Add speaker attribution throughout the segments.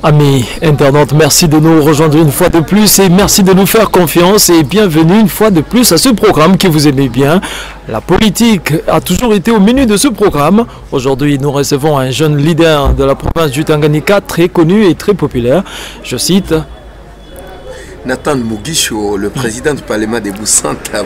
Speaker 1: Amis internautes, merci de nous rejoindre une fois de plus et merci de nous faire confiance et bienvenue une fois de plus à ce programme que vous aimez bien. La politique a toujours été au menu de ce programme. Aujourd'hui, nous recevons un jeune leader de la province du Tanganyika, très connu et très populaire. Je cite
Speaker 2: Nathan Mugisho, le président du Parlement des Boussanta.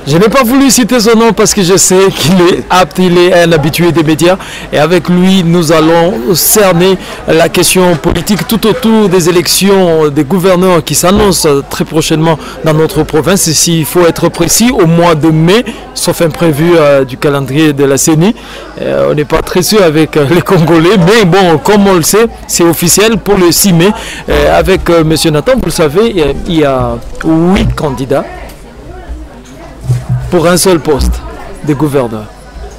Speaker 1: Je n'ai pas voulu citer son nom parce que je sais qu'il est apte, il est un habitué des médias. Et avec lui, nous allons cerner la question politique tout autour des élections des gouverneurs qui s'annoncent très prochainement dans notre province. Et s'il faut être précis, au mois de mai, sauf imprévu du calendrier de la CENI. On n'est pas très sûr avec les Congolais, mais bon, comme on le sait, c'est officiel pour le 6 mai. Avec M. Nathan, vous le savez, il y a 8 candidats pour un seul poste de gouverneur.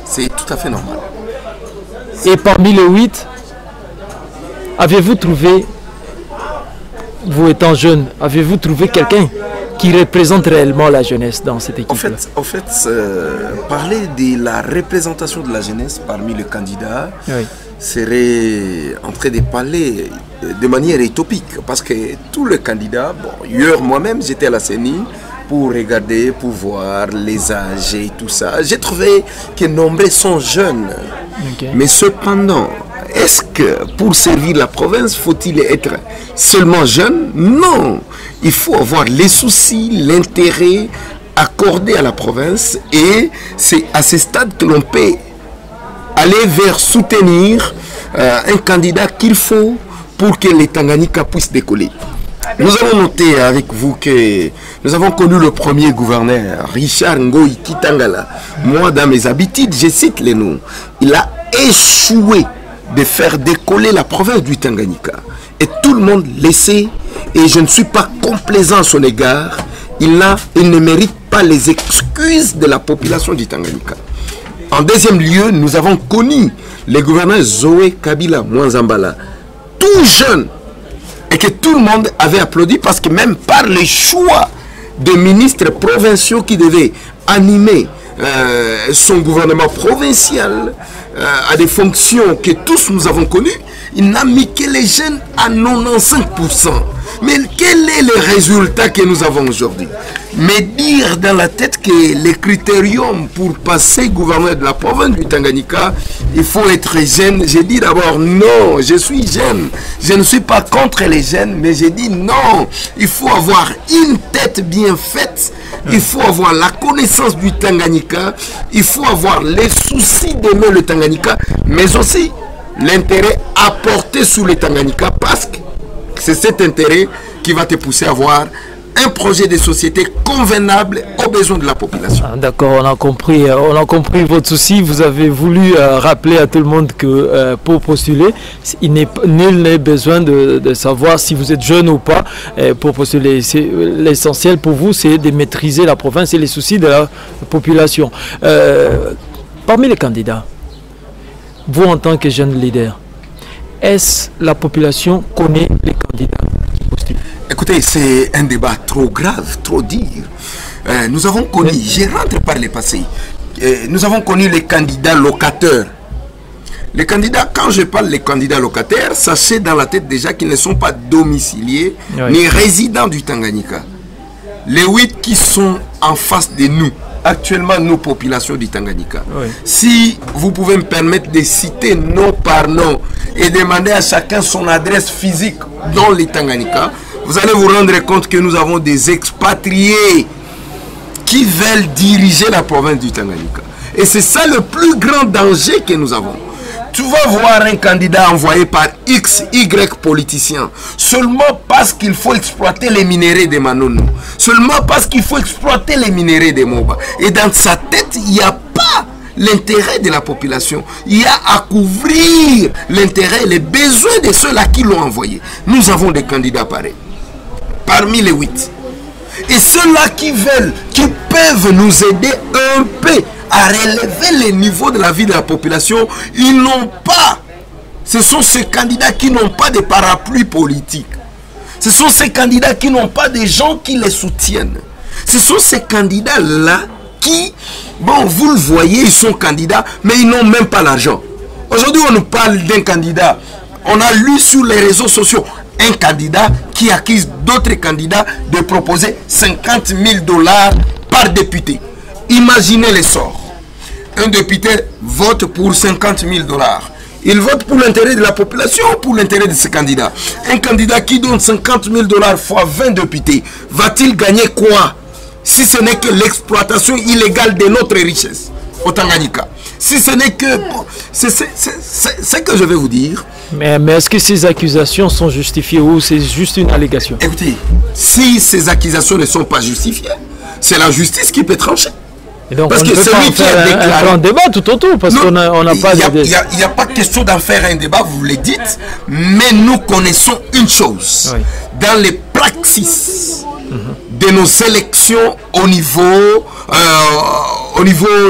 Speaker 2: C'est tout à fait normal.
Speaker 1: Et parmi les 8, avez-vous trouvé, vous étant jeune, avez-vous trouvé quelqu'un qui représente réellement la jeunesse dans cette équipe?
Speaker 2: En fait, parler de la représentation de la jeunesse parmi les candidats serait en train de parler de manière utopique, parce que tous les candidats, hier moi-même j'étais à la CENI pour regarder, pour voir les âges et tout ça. J'ai trouvé que nombreux sont jeunes. Mais cependant, est-ce que pour servir la province, faut-il être seulement jeune? Non. Il faut avoir les soucis, l'intérêt accordé à la province, et c'est à ce stade que l'on peut aller vers soutenir un candidat qu'il faut pour que les Tanganyika puissent décoller. Nous avons noté avec vous que nous avons connu le premier gouverneur, Richard Ngoï Kitangala. Moi, dans mes habitudes, je cite les noms. Il a échoué de faire décoller la province du Tanganyika. Et tout le monde le sait, et je ne suis pas complaisant à son égard. Il ne mérite pas les excuses de la population du Tanganyika. En deuxième lieu, nous avons connu le gouverneur Zoé Kabila Mwanzambala, tout jeune, et que tout le monde avait applaudi, parce que même par les choix de ministres provinciaux qui devaient animer son gouvernement provincial à des fonctions que tous nous avons connues, il n'a mis que les jeunes à 95%. Mais quel est le résultat que nous avons aujourd'hui? Mais dire dans la tête que les critériums pour passer gouverneur de la province du Tanganyika, il faut être jeune. J'ai dit d'abord non, je suis jeune. Je ne suis pas contre les jeunes, mais j'ai dit non. Il faut avoir une tête bien faite. Il faut avoir la connaissance du Tanganyika. Il faut avoir les soucis d'aimer le Tanganyika, mais aussi l'intérêt apporté sur le Tanganyika, parce que c'est cet intérêt qui va te pousser à avoir un projet de société convenable aux besoins de la population.
Speaker 1: D'accord, on a compris votre souci. Vous avez voulu rappeler à tout le monde que pour postuler, nul n'est besoin de savoir si vous êtes jeune ou pas pour postuler. L'essentiel pour vous, c'est de maîtriser la province et les soucis de la population. Parmi les candidats, vous en tant que jeune leader, est-ce la population connaît les candidats qui postulent?
Speaker 2: Écoutez, c'est un débat trop grave, trop dur. Nous avons connu, je rentre par le passé, nous avons connu les candidats locataires. Les candidats, quand je parle des candidats locataires, sachez dans la tête déjà qu'ils ne sont pas domiciliés ni résidents du Tanganyika. Les 8 qui sont en face de nous, actuellement nos populations du Tanganyika. Si vous pouvez me permettre de citer nom par nom et demander à chacun son adresse physique dans les Tanganyika, vous allez vous rendre compte que nous avons des expatriés qui veulent diriger la province du Tanganyika. Et c'est ça le plus grand danger que nous avons. Tu vas voir un candidat envoyé par X, Y politicien, seulement parce qu'il faut exploiter les minéraux de Manono, seulement parce qu'il faut exploiter les minéraux de Moba. Et dans sa tête, il n'y a pas l'intérêt de la population. Il y a à couvrir l'intérêt, les besoins de ceux-là qui l'ont envoyé. Nous avons des candidats pareils, parmi les 8. Et ceux-là qui veulent, qui peuvent nous aider un peu à relever le niveau de la vie de la population, ils n'ont pas. Ce sont ces candidats qui n'ont pas de parapluie politique. Ce sont ces candidats qui n'ont pas de gens qui les soutiennent. Ce sont ces candidats-là qui, bon, vous le voyez, ils sont candidats, mais ils n'ont même pas l'argent. Aujourd'hui, on nous parle d'un candidat. On a lu sur les réseaux sociaux un candidat qui accuse d'autres candidats de proposer 50 000 $ par député. Imaginez les sorts. Un député vote pour 50 000 $. Il vote pour l'intérêt de la population ou pour l'intérêt de ce candidat? Un candidat qui donne 50 000 $ fois 20 députés, va-t-il gagner quoi? Si ce n'est que l'exploitation illégale de notre richesse au Tanganyika. Si ce n'est que... C'est ce que je vais vous dire.
Speaker 1: Mais est-ce que ces accusations sont justifiées ou c'est juste une allégation?
Speaker 2: Écoutez, si ces accusations ne sont pas justifiées, c'est la justice qui peut trancher.
Speaker 1: Et donc
Speaker 2: parce
Speaker 1: on
Speaker 2: que celui qui a déclaré...
Speaker 1: un débat tout autour, parce qu'on n'a pas...
Speaker 2: Il n'y a pas question d'en faire un débat, vous le dites, mais nous connaissons une chose. Oui. Dans les praxis de nos élections au niveau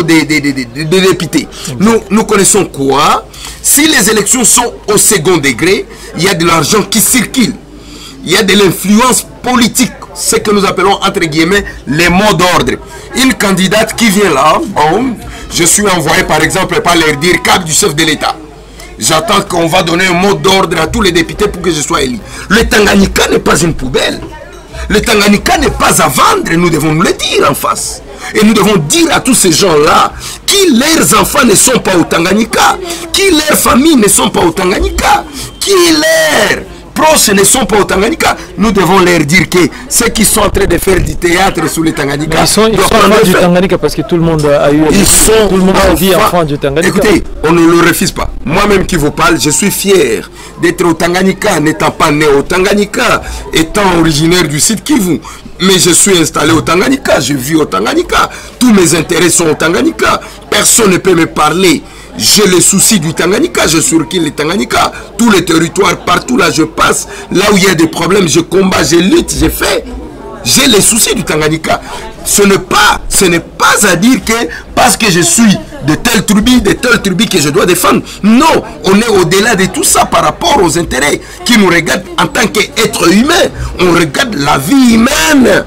Speaker 2: des députés, nous connaissons quoi? Si les élections sont au second degré, il y a de l'argent qui circule. Il y a de l'influence politique, ce que nous appelons entre guillemets les mots d'ordre. Une candidate qui vient là, bon, je suis envoyé par exemple par leur dire cap du chef de l'État. J'attends qu'on va donner un mot d'ordre à tous les députés pour que je sois élu. Le Tanganyika n'est pas une poubelle. Le Tanganyika n'est pas à vendre, nous devons nous le dire en face. Et nous devons dire à tous ces gens-là qui leurs enfants ne sont pas au Tanganyika, qui leurs familles ne sont pas au Tanganyika, qui leurs proches ne sont pas au Tanganyika. Nous devons leur dire que ceux qui sont en train de faire du théâtre sous le Tanganyika,
Speaker 1: ils sont enfants du Tanganyika parce que tout le monde a eu...
Speaker 2: tout
Speaker 1: le monde a dit enfants du Tanganyika.
Speaker 2: Écoutez, on ne le refuse pas. Moi-même qui vous parle, je suis fier d'être au Tanganyika, n'étant pas né au Tanganyika, étant originaire du site Kivu. Mais je suis installé au Tanganyika, je vis au Tanganyika. Tous mes intérêts sont au Tanganyika. Personne ne peut me parler. J'ai le souci du Tanganyika, je surquille le Tanganyika. Tous les territoires, partout là je passe. Là où il y a des problèmes, je combats, je lutte, je fais. J'ai les soucis du Tanganyika. Ce n'est pas à dire que parce que je suis de telle tribu que je dois défendre. Non, on est au-delà de tout ça par rapport aux intérêts qui nous regardent en tant qu'être humain. On regarde la vie humaine.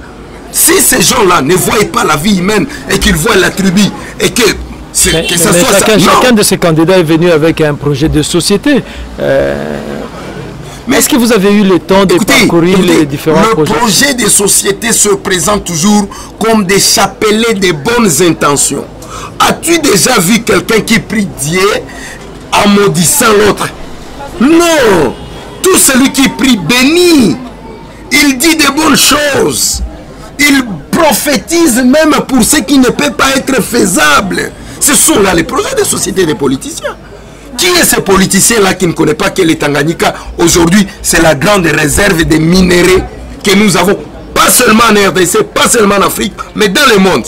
Speaker 2: Si ces gens-là ne voient pas la vie humaine et qu'ils voient la tribu et que...
Speaker 1: Chacun de ces candidats est venu avec un projet de société. Mais est-ce que vous avez eu le temps de parcourir les différents projets?
Speaker 2: Le projet de société se présente toujours comme des chapelets de bonnes intentions. As-tu déjà vu quelqu'un qui prie Dieu en maudissant l'autre? Non. Tout celui qui prie bénit. Il dit de bonnes choses. Il prophétise même pour ce qui ne peut pas être faisable. Ce sont là les projets de société des politiciens. Qui est ce politicien-là qui ne connaît pas que le Tanganyika, aujourd'hui, c'est la grande réserve des minéraux que nous avons, pas seulement en RDC, pas seulement en Afrique, mais dans le monde.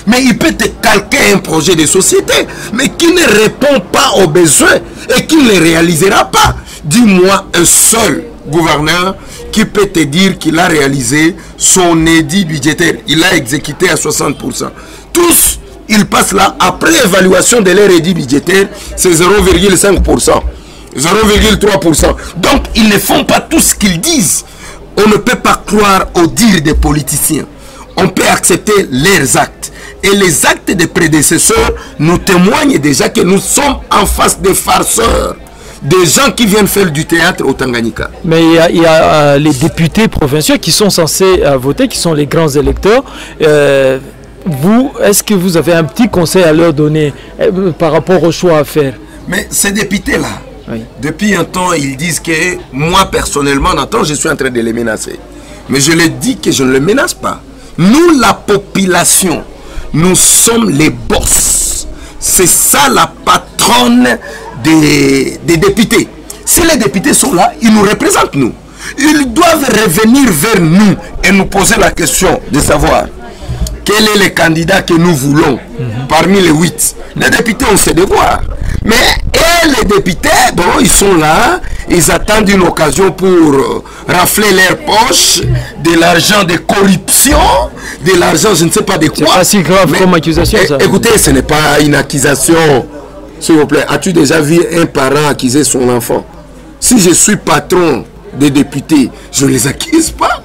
Speaker 2: Mais il peut te calquer un projet de société, mais qui ne répond pas aux besoins et qui ne les réalisera pas. Dis-moi un seul gouverneur qui peut te dire qu'il a réalisé son édit budgétaire. Il l'a exécuté à 60%. Tous, ils passent là, après évaluation de leur édit budgétaire, c'est 0,5%, 0,3%. Donc, ils ne font pas tout ce qu'ils disent. On ne peut pas croire aux dires des politiciens. On peut accepter leurs actes. Et les actes des prédécesseurs nous témoignent déjà que nous sommes en face des farceurs. Des gens qui viennent faire du théâtre au Tanganyika.
Speaker 1: Mais il y a les députés provinciaux qui sont censés voter, qui sont les grands électeurs. Vous, est-ce que vous avez un petit conseil à leur donner par rapport au choix à faire?
Speaker 2: Mais ces députés-là,
Speaker 1: oui,
Speaker 2: depuis un temps, ils disent que moi, personnellement, je suis en train de les menacer. Mais je leur dis que je ne les menace pas. Nous, la population, nous sommes les boss. C'est ça la patronne des députés. Si les députés sont là, ils nous représentent, nous. Ils doivent revenir vers nous et nous poser la question de savoir quel est le candidat que nous voulons parmi les 8. Les députés ont ses devoirs. Mais les députés, bon, ils sont là, ils attendent une occasion pour rafler leurs poches, de l'argent de corruption, de l'argent je ne sais pas de quoi.
Speaker 1: C'est pas si grave comme accusation, ça.
Speaker 2: Écoutez, ce n'est pas une accusation. S'il vous plaît, as-tu déjà vu un parent accuser son enfant? Si je suis patron des députés, je ne les accuse pas.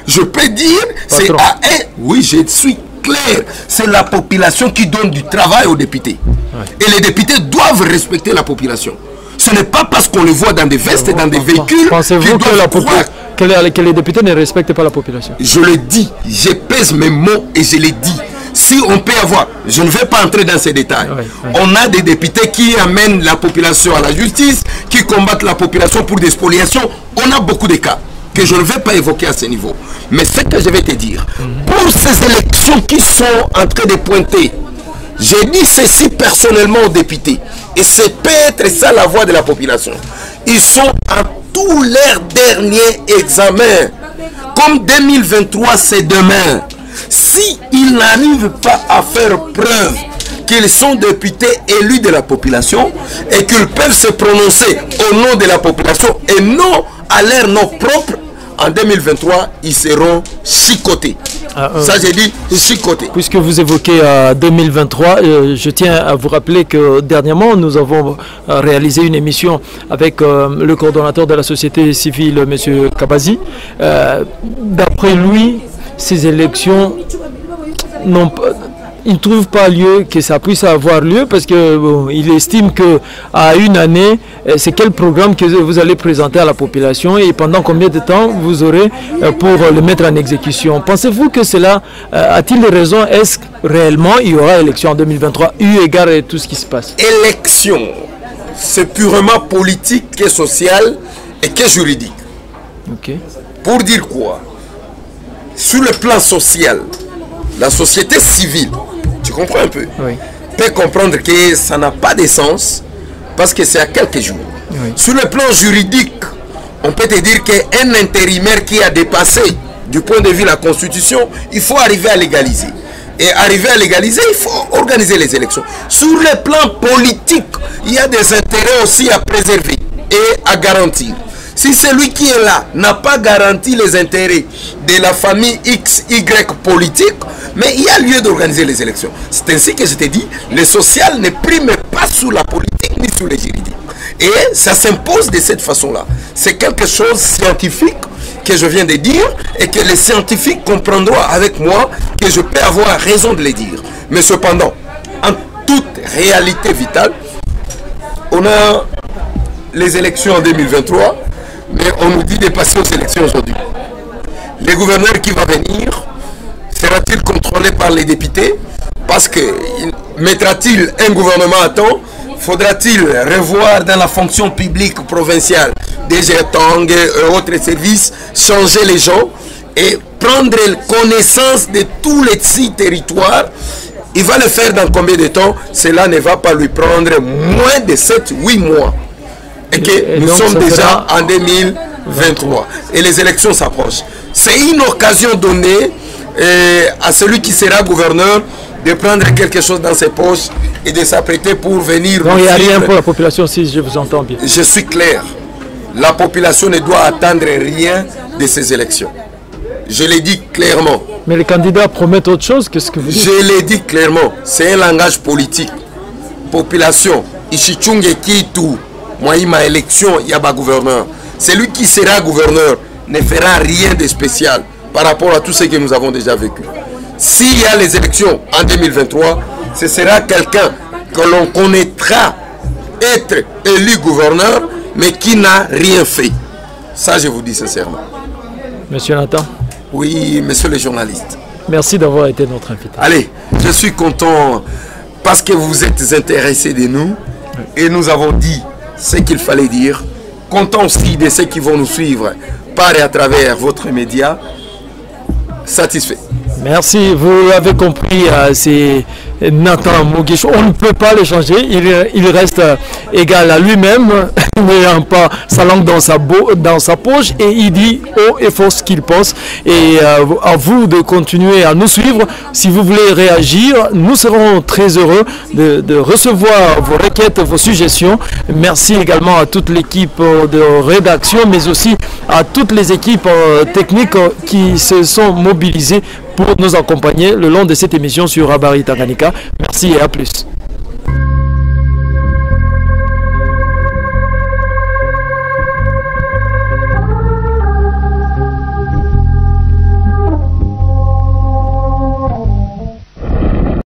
Speaker 2: Je peux dire, c'est à eux. Oui, je suis clair. C'est la population qui donne du travail aux députés. Ouais. Et les députés doivent respecter la population. Ce n'est pas parce qu'on les voit dans des vestes et dans des véhicules.
Speaker 1: Pensez-vous que les députés ne respectent pas la population?
Speaker 2: Je le dis, je pèse mes mots et je les dis. Si on peut avoir, je ne vais pas entrer dans ces détails, on a des députés qui amènent la population à la justice, qui combattent la population pour des spoliations. On a beaucoup de cas que je ne vais pas évoquer à ce niveau. Mais ce que je vais te dire, pour ces élections qui sont en train de pointer, j'ai dit ceci personnellement aux députés, et c'est peut-être ça la voix de la population. Ils sont à tous leurs derniers examens. Comme 2023, c'est demain. S'ils n'arrivent pas à faire preuve qu'ils sont députés élus de la population et qu'ils peuvent se prononcer au nom de la population et non à leur nom propre, en 2023, ils seront chicotés. Ça, j'ai dit chicotés.
Speaker 1: Puisque vous évoquez 2023, je tiens à vous rappeler que dernièrement, nous avons réalisé une émission avec le coordonnateur de la société civile, M. Kabazi. D'après lui, ces élections n'ont pas... Il ne trouve pas lieu que ça puisse avoir lieu parce que il estime que à une année, c'est quel programme que vous allez présenter à la population et pendant combien de temps vous aurez pour le mettre en exécution. Pensez-vous que cela a-t-il raison? Est-ce que réellement il y aura élection en 2023 eu égard à tout ce qui se passe?
Speaker 2: Élection, c'est purement politique et social et que juridique.
Speaker 1: Okay.
Speaker 2: Pour dire quoi? Sur le plan social, la société civile, tu comprends un peu, peut comprendre que ça n'a pas de sens parce que c'est à quelques jours. Sur le plan juridique, on peut te dire qu'un intérimaire qui a dépassé du point de vue de la Constitution, il faut arriver à légaliser. Et arriver à légaliser, il faut organiser les élections. Sur le plan politique, il y a des intérêts aussi à préserver et à garantir. Si celui qui est là n'a pas garanti les intérêts de la famille XY politique, mais il y a lieu d'organiser les élections. C'est ainsi que je t'ai dit, le social ne prime pas sur la politique ni sur les juridiques. Et ça s'impose de cette façon-là. C'est quelque chose de scientifique que je viens de dire et que les scientifiques comprendront avec moi que je peux avoir raison de le dire. Mais cependant, en toute réalité vitale, on a les élections en 2023, mais on nous dit de passer aux élections aujourd'hui. Le gouverneur qui va venir, sera-t-il contrôlé par les députés? Parce que mettra-t-il un gouvernement à temps? Faudra-t-il revoir dans la fonction publique provinciale des GETONG et autres services, changer les gens et prendre connaissance de tous les 6 territoires? Il va le faire dans combien de temps? Cela ne va pas lui prendre moins de 7-8 mois. Et que nous sommes déjà en 2023 et les élections s'approchent. C'est une occasion donnée à celui qui sera gouverneur de prendre quelque chose dans ses poches et de s'apprêter pour venir.
Speaker 1: Donc il n'y a rien pour la population, si je vous entends bien.
Speaker 2: Je suis clair. La population ne doit attendre rien de ces élections. Je l'ai dit clairement.
Speaker 1: Mais les candidats promettent autre chose que ce que vous dites.
Speaker 2: Je l'ai dit clairement. C'est un langage politique. Population, Ishichunge Kitu. Moi, il m'a élection, il y a pas gouverneur. Celui qui sera gouverneur ne fera rien de spécial par rapport à tout ce que nous avons déjà vécu. S'il y a les élections en 2023, ce sera quelqu'un que l'on connaîtra être élu gouverneur, mais qui n'a rien fait. Ça, je vous dis sincèrement.
Speaker 1: Monsieur Nathan.
Speaker 2: Oui, monsieur le journaliste.
Speaker 1: Merci d'avoir été notre invité.
Speaker 2: Allez, je suis content parce que vous êtes intéressés de nous et nous avons dit ce qu'il fallait dire. Content aussi de ceux qui vont nous suivre par et à travers votre média. Satisfait. Merci, vous l'avez compris, c'est Nathan Mugisho. On ne peut pas le changer, il reste égal à lui-même, n'ayant pas sa langue dans sa poche, et il dit haut et fort ce qu'il pense. Et à vous de continuer à nous suivre. Si vous voulez réagir, nous serons très heureux de recevoir vos requêtes, vos suggestions. Merci également à toute l'équipe de rédaction, mais aussi à toutes les équipes techniques qui se sont mobilisées pour nous accompagner le long de cette émission sur Rabari Tanganyika. Merci et à plus.